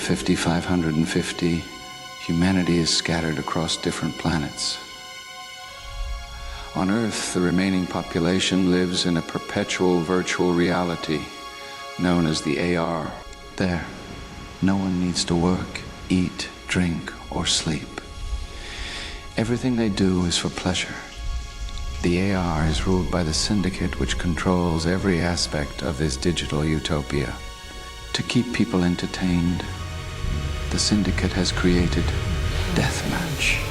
5550, humanity is scattered across different planets. On Earth, the remaining population lives in a perpetual virtual reality known as the AR. There, no one needs to work, eat, drink, or sleep. Everything they do is for pleasure. The AR is ruled by the Syndicate, which controls every aspect of this digital utopia. To keep people entertained, the Syndicate has created Deathmatch,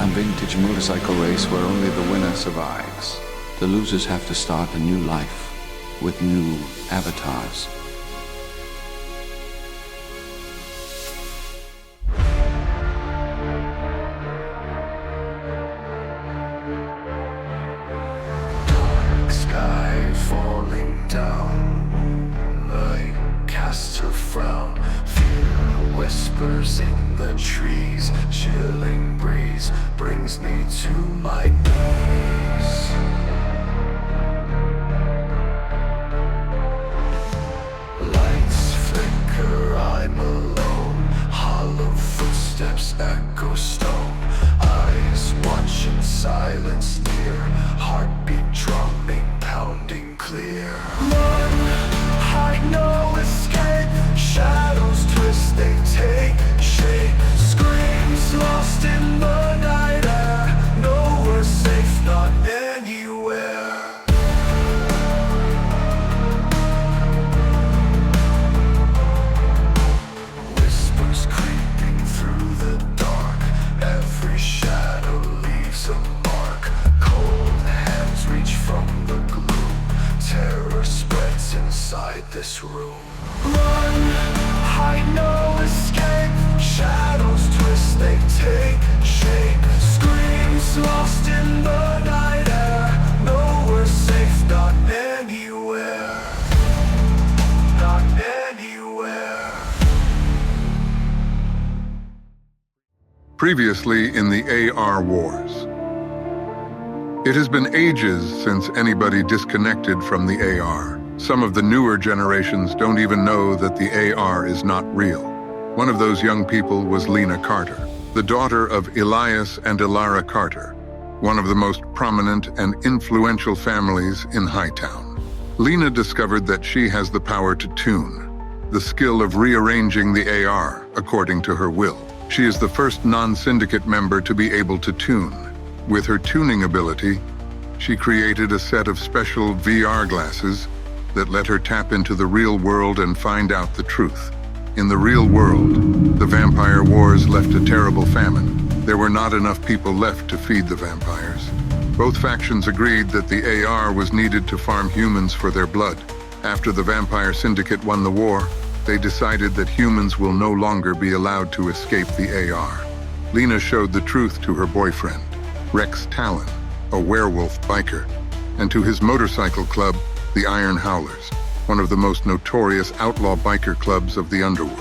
a vintage motorcycle race where only the winner survives. The losers have to start a new life with new avatars. Dark sky falling down, night casts her frown. Fear whispers in the trees, chilling breeze brings me to my knees. Lights flicker, I'm alone. Hollow footsteps echo stone. Eyes watching silence near. Heartbeat drumming, pounding clear. Run, hide, no escape. Shadows twist, they take shape. Screams lost in the night air. Nowhere safe, not anywhere. Whispers creeping through the dark. Every shadow leaves a mark. Cold hands reach from the gloom. Terror spreads inside this room. Run, hide, no escape. Shadows twist, they take shape. Screams lost in the night air. Nowhere safe, not anywhere. Not anywhere. Previously in the AR Wars. It has been ages since anybody disconnected from the AR. Some of the newer generations don't even know that the AR is not real. One of those young people was Lena Carter, the daughter of Elias and Ilara Carter, one of the most prominent and influential families in Hightown. Lena discovered that she has the power to tune, the skill of rearranging the AR according to her will. She is the first non-syndicate member to be able to tune. With her tuning ability, she created a set of special VR glasses that let her tap into the real world and find out the truth. In the real world, the vampire wars left a terrible famine. There were not enough people left to feed the vampires. Both factions agreed that the AR was needed to farm humans for their blood. After the Vampire Syndicate won the war, they decided that humans will no longer be allowed to escape the AR. Lena showed the truth to her boyfriend, Rex Talon, a werewolf biker, and to his motorcycle club, the Iron Howlers, one of the most notorious outlaw biker clubs of the underworld.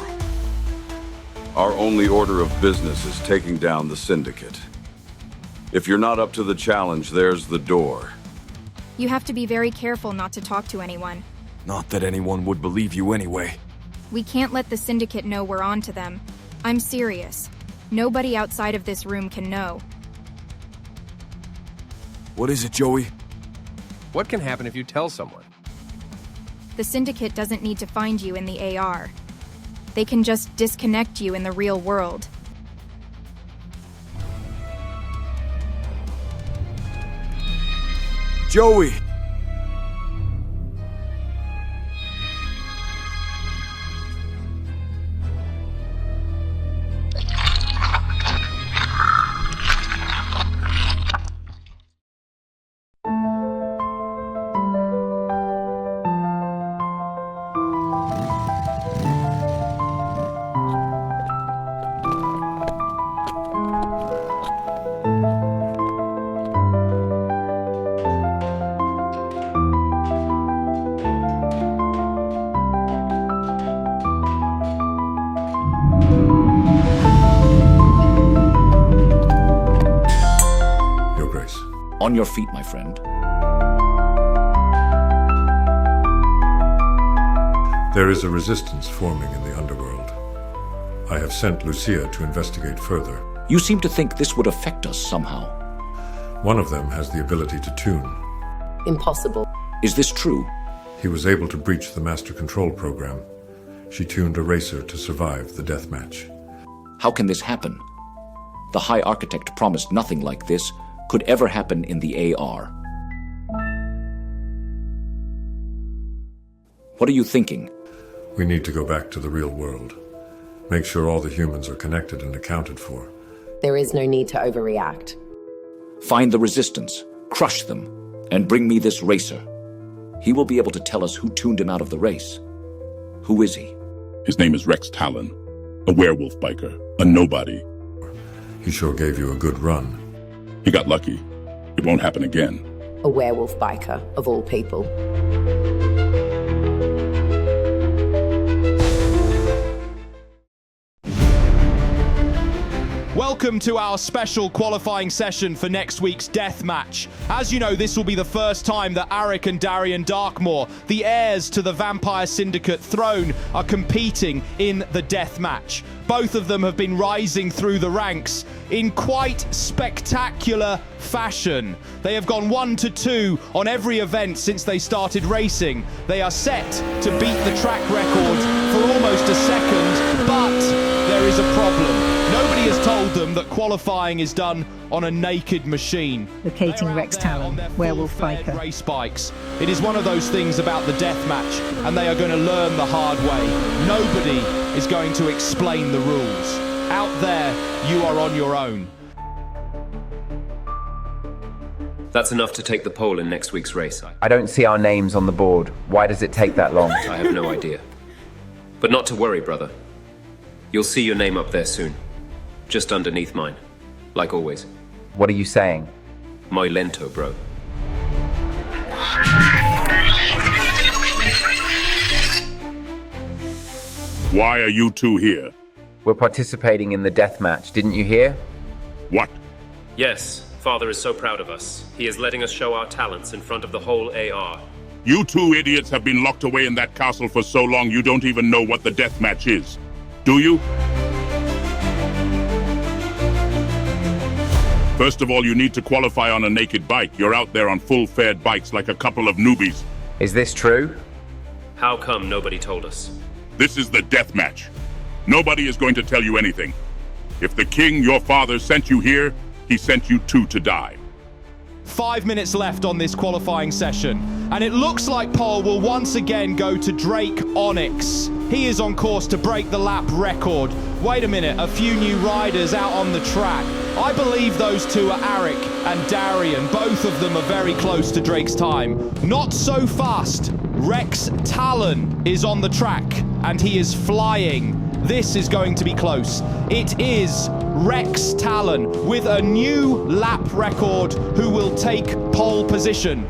Our only order of business is taking down the Syndicate. If you're not up to the challenge, there's the door. You have to be very careful not to talk to anyone. Not that anyone would believe you anyway. We can't let the Syndicate know we're on to them. I'm serious. Nobody outside of this room can know. What is it, Joey? What can happen if you tell someone? The Syndicate doesn't need to find you in the AR. They can just disconnect you in the real world. Joey! On your feet, my friend. There is a resistance forming in the underworld. I have sent Lucia to investigate further. You seem to think this would affect us somehow. One of them has the ability to tune. Impossible. Is this true? He was able to breach the master control program. She tuned a racer to survive the deathmatch. How can this happen? The High Architect promised nothing like this could ever happen in the AR. What are you thinking? We need to go back to the real world. Make sure all the humans are connected and accounted for. There is no need to overreact. Find the resistance, crush them, and bring me this racer. He will be able to tell us who tuned him out of the race. Who is he? His name is Rex Talon, a werewolf biker, a nobody. He sure gave you a good run. He got lucky. It won't happen again. A werewolf biker, of all people. Welcome to our special qualifying session for next week's death match. As you know, this will be the first time that Aric and Darian Darkmoor, the heirs to the Vampire Syndicate throne, are competing in the death match. Both of them have been rising through the ranks in quite spectacular fashion. They have gone 1-2 on every event since they started racing. They are set to beat the track record for almost a second, but there is a problem. Nobody has told them that qualifying is done on a naked machine. Locating Rex Talon, werewolf biker. Race bikes. It is one of those things about the death match, and they are going to learn the hard way. Nobody is going to explain the rules. Out there, you are on your own. That's enough to take the pole in next week's race. I don't see our names on the board. Why does it take that long? I have no idea. But not to worry, brother. You'll see your name up there soon. Just underneath mine. Like always. What are you saying? Muy lento, bro. Why are you two here? We're participating in the death match. Didn't you hear? What? Yes, Father is so proud of us. He is letting us show our talents in front of the whole AR. You two idiots have been locked away in that castle for so long you don't even know what the death match is. Do you? First of all, you need to qualify on a naked bike. You're out there on full-fared bikes like a couple of newbies. Is this true? How come nobody told us? This is the death match. Nobody is going to tell you anything. If the king, your father, sent you here, he sent you two to die. 5 minutes left on this qualifying session, and it looks like pole will once again go to Drake Onyx. He is on course to break the lap record. Wait a minute, a few new riders out on the track. I believe those two are Aric and Darian. Both of them are very close to Drake's time. Not so fast. Rex Talon is on the track, and he is flying. This is going to be close. It is Rex Talon with a new lap record who will take pole position.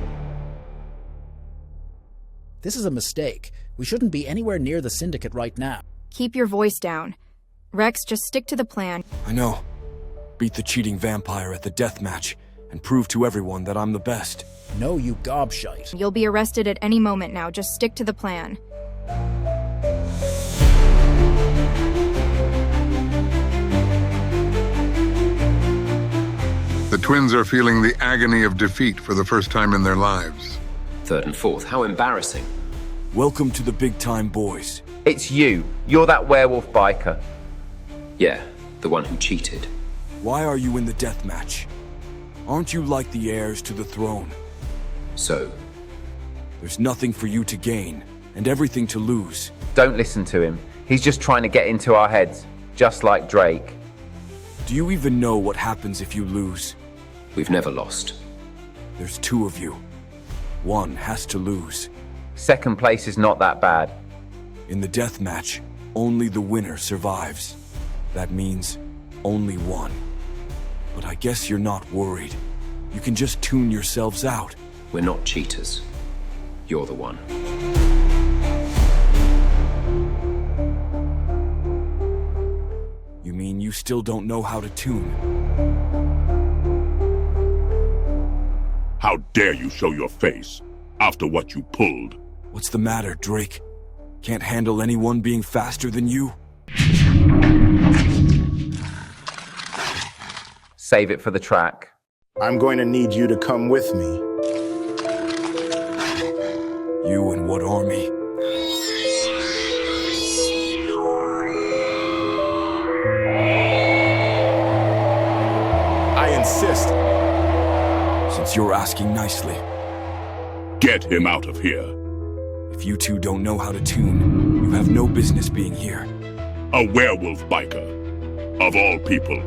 This is a mistake. We shouldn't be anywhere near the Syndicate right now. Keep your voice down. Rex, just stick to the plan. I know. Beat the cheating vampire at the death match and prove to everyone that I'm the best. No, you gobshite. You'll be arrested at any moment now. Just stick to the plan. The twins are feeling the agony of defeat for the first time in their lives. Third and fourth, how embarrassing. Welcome to the big time, boys. It's you. You're that werewolf biker. Yeah, the one who cheated. Why are you in the death match? Aren't you like the heirs to the throne? So? There's nothing for you to gain, and everything to lose. Don't listen to him. He's just trying to get into our heads, just like Drake. Do you even know what happens if you lose? We've never lost. There's two of you. One has to lose. Second place is not that bad. In the death match, only the winner survives. That means only one. But I guess you're not worried. You can just tune yourselves out. We're not cheaters. You're the one. You mean you still don't know how to tune? How dare you show your face after what you pulled? What's the matter, Drake? Can't handle anyone being faster than you? save it for the track. I'm going to need you to come with me. You and what army? I insist. Since you're asking nicely. Get him out of here. If you two don't know how to tune, you have no business being here. A werewolf biker. Of all people.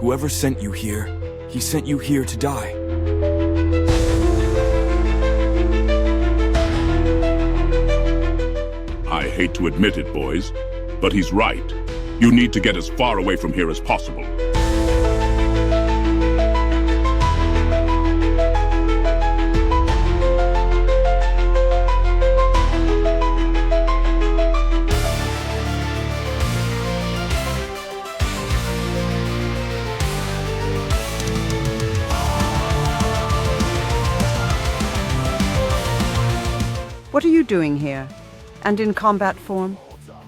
Whoever sent you here, he sent you here to die. I hate to admit it, boys, but he's right. You need to get as far away from here as possible. What are you doing here? And in combat form?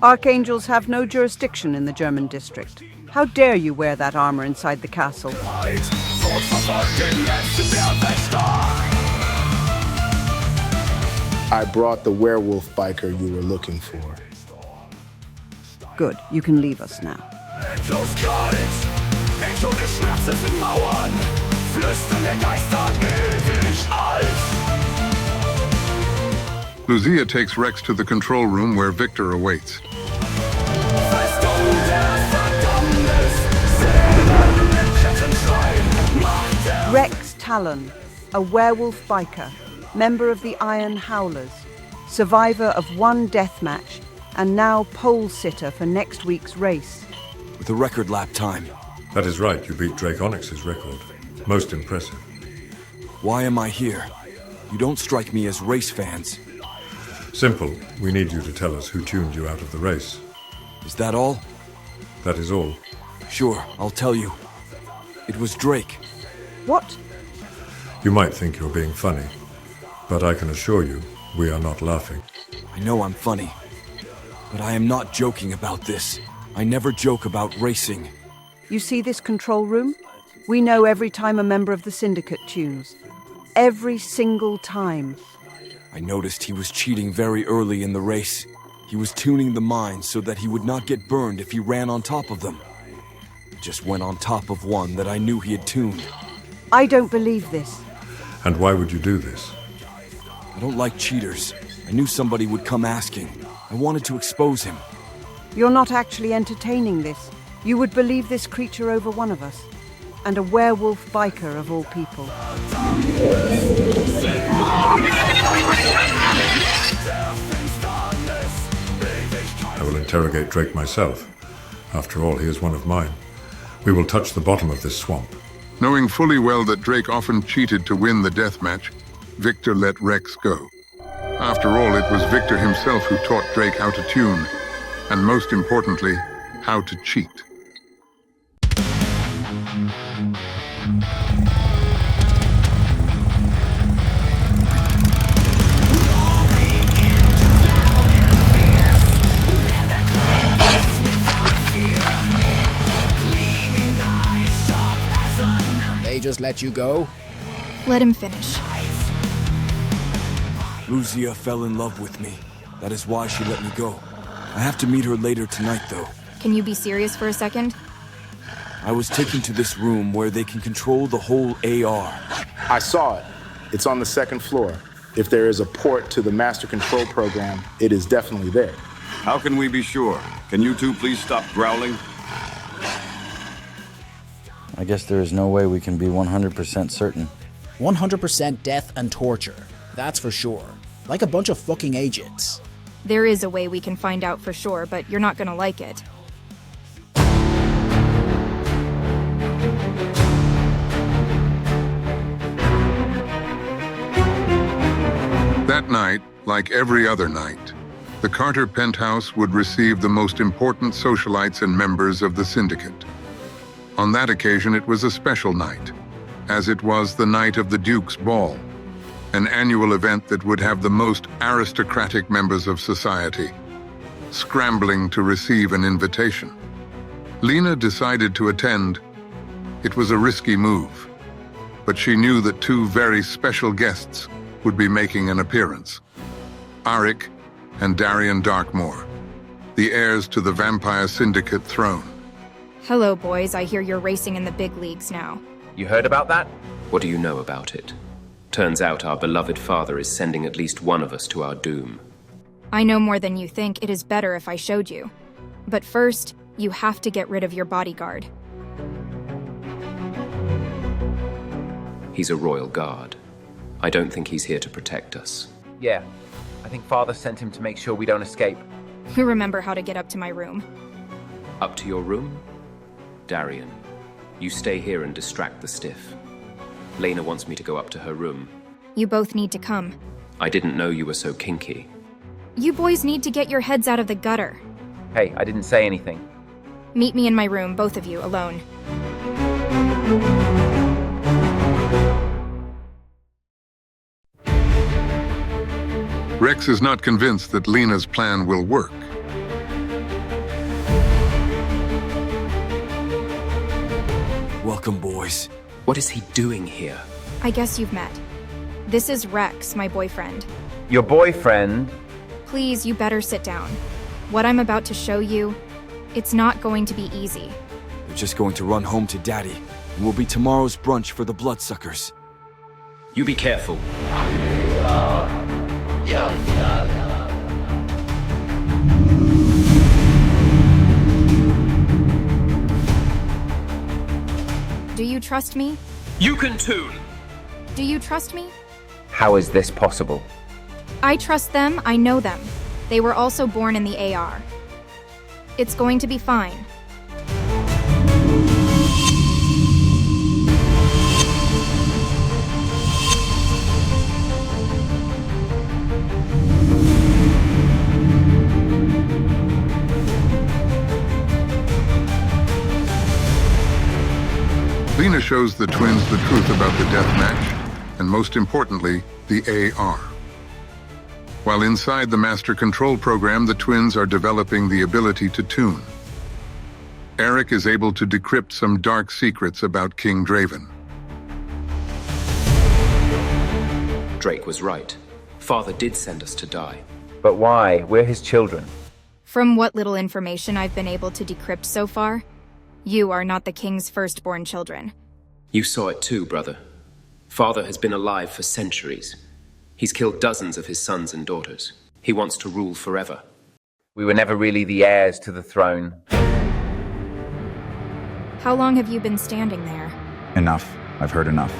Archangels have no jurisdiction in the German district. How dare you wear that armor inside the castle? I brought the werewolf biker you were looking for. Good, you can leave us now. Lucia takes Rex to the control room where Victor awaits. Rex Talon, a werewolf biker, member of the Iron Howlers, survivor of one deathmatch, and now pole sitter for next week's race. With a record lap time. That is right, you beat Drake Onyx's record. Most impressive. Why am I here? You don't strike me as race fans. Simple. We need you to tell us who tuned you out of the race. Is that all? That is all. Sure, I'll tell you. It was Drake. What? You might think you're being funny, but I can assure you, we are not laughing. I know I'm funny, but I am not joking about this. I never joke about racing. You see this control room? We know every time a member of the Syndicate tunes. Every single time. I noticed he was cheating very early in the race. He was tuning the mines so that he would not get burned if he ran on top of them. He just went on top of one that I knew he had tuned. I don't believe this. And why would you do this? I don't like cheaters. I knew somebody would come asking. I wanted to expose him. You're not actually entertaining this. You would believe this creature over one of us. And a werewolf biker of all people. I will interrogate Drake myself. After all, he is one of mine. We will touch the bottom of this swamp. Knowing fully well that Drake often cheated to win the deathmatch, Victor let Rex go. After all, it was Victor himself who taught Drake how to tune, and most importantly, how to cheat. They just let you go? Let him finish. Lucia fell in love with me. That is why she let me go. I have to meet her later tonight, though. Can you be serious for a second? I was taken to this room where they can control the whole AR. I saw it. It's on the second floor. If there is a port to the master control program, it is definitely there. How can we be sure? Can you two please stop growling? I guess there is no way we can be 100% certain. 100% death and torture. That's for sure. Like a bunch of fucking agents. There is a way we can find out for sure, but you're not gonna like it. That night, like every other night, the Carter penthouse would receive the most important socialites and members of the Syndicate. On that occasion, it was a special night, as it was the night of the Duke's Ball, an annual event that would have the most aristocratic members of society scrambling to receive an invitation. Lena decided to attend, It was a risky move, but she knew that two very special guests would be making an appearance. Aric and Darian Darkmoor, the heirs to the Vampire Syndicate throne. Hello, boys. I hear you're racing in the big leagues now. You heard about that? What do you know about it? Turns out our beloved father is sending at least one of us to our doom. I know more than you think. It is better if I showed you. But first, you have to get rid of your bodyguard. He's a royal guard. I don't think he's here to protect us. Yeah. I think Father sent him to make sure we don't escape. Remember how to get up to my room. Up to your room? Darian, you stay here and distract the stiff. Lena wants me to go up to her room. You both need to come. I didn't know you were so kinky. You boys need to get your heads out of the gutter. Hey, I didn't say anything. Meet me in my room, both of you, alone. Rex is not convinced that Lena's plan will work. Welcome, boys. What is he doing here? I guess you've met. This is Rex, my boyfriend. Your boyfriend? Please, you better sit down. What I'm about to show you, it's not going to be easy. They're just going to run home to Daddy, and will be tomorrow's brunch for the bloodsuckers. You be careful. Do you trust me? You can tune! Do you trust me? How is this possible? I trust them, I know them. They were also born in the AR. It's going to be fine. Lena shows the twins the truth about the death match, and most importantly, the AR. While inside the Master Control program, the twins are developing the ability to tune. Aric is able to decrypt some dark secrets about King Draven. Drake was right. Father did send us to die. But why? We're his children. From what little information I've been able to decrypt so far, you are not the king's firstborn children. You saw it too, brother. Father has been alive for centuries. He's killed dozens of his sons and daughters. He wants to rule forever. We were never really the heirs to the throne. How long have you been standing there? Enough. I've heard enough.